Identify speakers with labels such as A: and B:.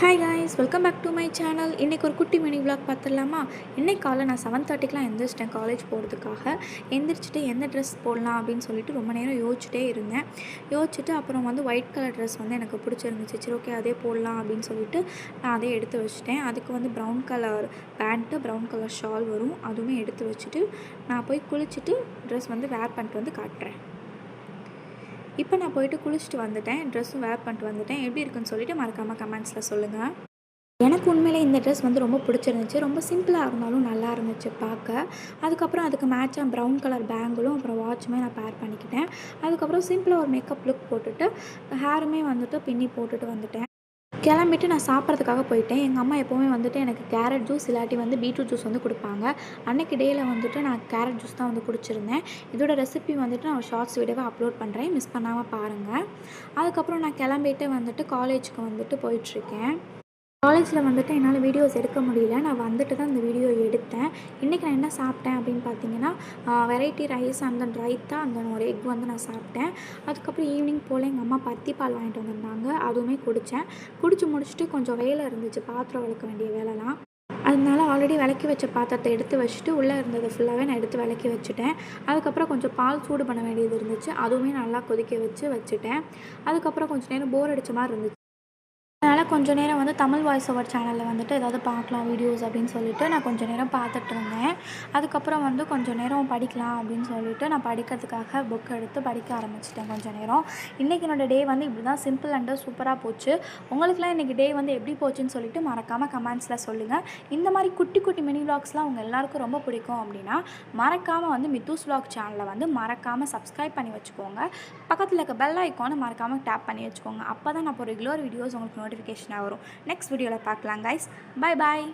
A: Hi guys, welcome back to my channel. இன்னைக்கு ஒரு குட்டி மினி vlog பார்த்துடலாமா? இன்னைக்கு காலைல நான் 7:30க்குலாம் எந்திரிச்சிட்டேன் காலேஜ் போகிறதுக்காக. எந்திரிச்சிட்டு எந்த ட்ரெஸ் போடலாம் அப்படின்னு சொல்லிட்டு ரொம்ப நேரம் யோசிச்சுட்டே இருந்தேன். யோசிச்சுட்டு அப்புறம் வந்து ஒயிட் கலர் ட்ரெஸ் வந்து எனக்கு பிடிச்சிருந்துச்சு. சரி ஓகே அதே போடலாம் அப்படின்னு சொல்லிட்டு நான் அதே எடுத்து வச்சுட்டேன். அதுக்கு வந்து brown colour pant, brown colour shawl வரும். அதுவுமே எடுத்து வச்சுட்டு நான் போய் குளிச்சுட்டு ட்ரெஸ் வந்து வேர் பண்ணிட்டு வந்து காட்டுறேன். இப்போ நான் போயிட்டு குளிச்சுட்டு வந்துட்டேன். ட்ரெஸ்ஸும் வேர் பண்ணிட்டு வந்துட்டேன். எப்படி இருக்குன்னு சொல்லிட்டு மறக்காமல் கமெண்ட்ஸில் சொல்லுங்கள். எனக்கு உண்மையிலே இந்த ட்ரெஸ் வந்து ரொம்ப பிடிச்சிருந்துச்சு. ரொம்ப சிம்பிளாக இருந்தாலும் நல்லா இருந்துச்சு பார்க்க. அதுக்கப்புறம் அதுக்கு மேட்சாக ப்ரௌன் கலர் பேங்கிளும் அப்புறம் வாட்சுமே நான் பேர் பண்ணிக்கிட்டேன். அதுக்கப்புறம் சிம்பிளாக ஒரு மேக்கப் லுக் போட்டுட்டு ஹேருமே வந்துட்டு பின்னி போட்டுட்டு வந்துட்டேன். கிளம்பிட்டு நான் சாப்பிட்றதுக்காக போயிட்டேன். எங்கள் அம்மா எப்போவுமே வந்துட்டு எனக்கு கேரட் ஜூஸ் இல்லாட்டி வந்து பீட்ரூட் ஜூஸ் வந்து கொடுப்பாங்க. அன்றைக்கி டேயில் வந்துட்டு நான் கேரட் ஜூஸ் தான் வந்து குடிச்சிருந்தேன். இதோட ரெசிபி வந்துட்டு நான் ஷார்ட்ஸ் வீடியோவாக அப்லோட் பண்ணுறேன். மிஸ் பண்ணாமல் பாருங்கள். அதுக்கப்புறம் நான் கிளம்பிட்டு வந்துட்டு காலேஜுக்கு வந்துட்டு போயிட்டுருக்கேன். காலேஜில் வந்துட்டு என்னால் வீடியோஸ் எடுக்க முடியல. நான் வந்துட்டு தான் இந்த வீடியோ எடுத்தேன். இன்றைக்கி நான் என்ன சாப்பிட்டேன் அப்படின்னு பார்த்தீங்கன்னா, variety rice and then raita and then ஒரு எக் வந்து நான் சாப்பிட்டேன். அதுக்கப்புறம் ஈவினிங் போல் எங்கள் அம்மா பருத்தி பால் வாங்கிட்டு வந்திருந்தாங்க. அதுவுமே குடித்தேன். குடித்து முடிச்சுட்டு கொஞ்சம் வேலை இருந்துச்சு, பாத்திரம் விளக்க வேண்டிய வேலைலாம். அதனால ஆல்ரெடி விளக்கி வச்ச பாத்திரத்தை எடுத்து வச்சுட்டு உள்ளே இருந்ததை ஃபுல்லாகவே நான் எடுத்து விளக்கி வச்சுட்டேன். அதுக்கப்புறம் கொஞ்சம் பால் சூடு பண்ண வேண்டியது இருந்துச்சு. அதுவுமே நல்லா கொதிக்க வச்சுட்டேன். அதுக்கப்புறம் கொஞ்சம் நேரம் போர் அடித்த மாதிரி இருந்துச்சு. அதனால் கொஞ்சம் நேரம் வந்து தமிழ் வாய்ஸ் ஓவர் சேனலில் வந்துட்டு ஏதாவது பார்க்கலாம் வீடியோஸ் அப்படின்னு சொல்லிட்டு நான் கொஞ்சம் நேரம் பார்த்துட்ருந்தேன். அதுக்கப்புறம் வந்து கொஞ்சம் நேரம் படிக்கலாம் அப்படின்னு சொல்லிட்டு நான் படிக்கிறதுக்காக புக் எடுத்து படிக்க ஆரம்பிச்சிட்டேன் கொஞ்சம் நேரம். இன்றைக்கி என்னோடய டே வந்து இப்படி தான் சிம்பிள் அண்டு சூப்பராக போச்சு. உங்களுக்குலாம் இன்றைக்கி டே வந்து எப்படி போச்சுன்னு சொல்லிட்டு மறக்காமல் கமெண்ட்ஸில் சொல்லுங்கள். இந்த மாதிரி குட்டி குட்டி மினி விளாக்ஸ்லாம் உங்கள் எல்லாருக்கும் ரொம்ப பிடிக்கும் அப்படின்னா மறக்காமல் வந்து மித்தூஸ் விளாக் சேனலை வந்து மறக்காமல் சப்ஸ்கிரைப் பண்ணி வச்சுக்கோங்க. பக்கத்தில் இருக்க பெல் ஐக்கானை மறக்காமல் டேப் பண்ணி வச்சுக்கோங்க. அப்போ தான் நான் இப்போ ரெகுலர் வீடியோஸ் உங்களுக்கு நோட்டிஃபிகேஷனாக வரும். நெக்ஸ்ட் வீடியோவில் பார்க்கலாம் கைஸ். Bye bye.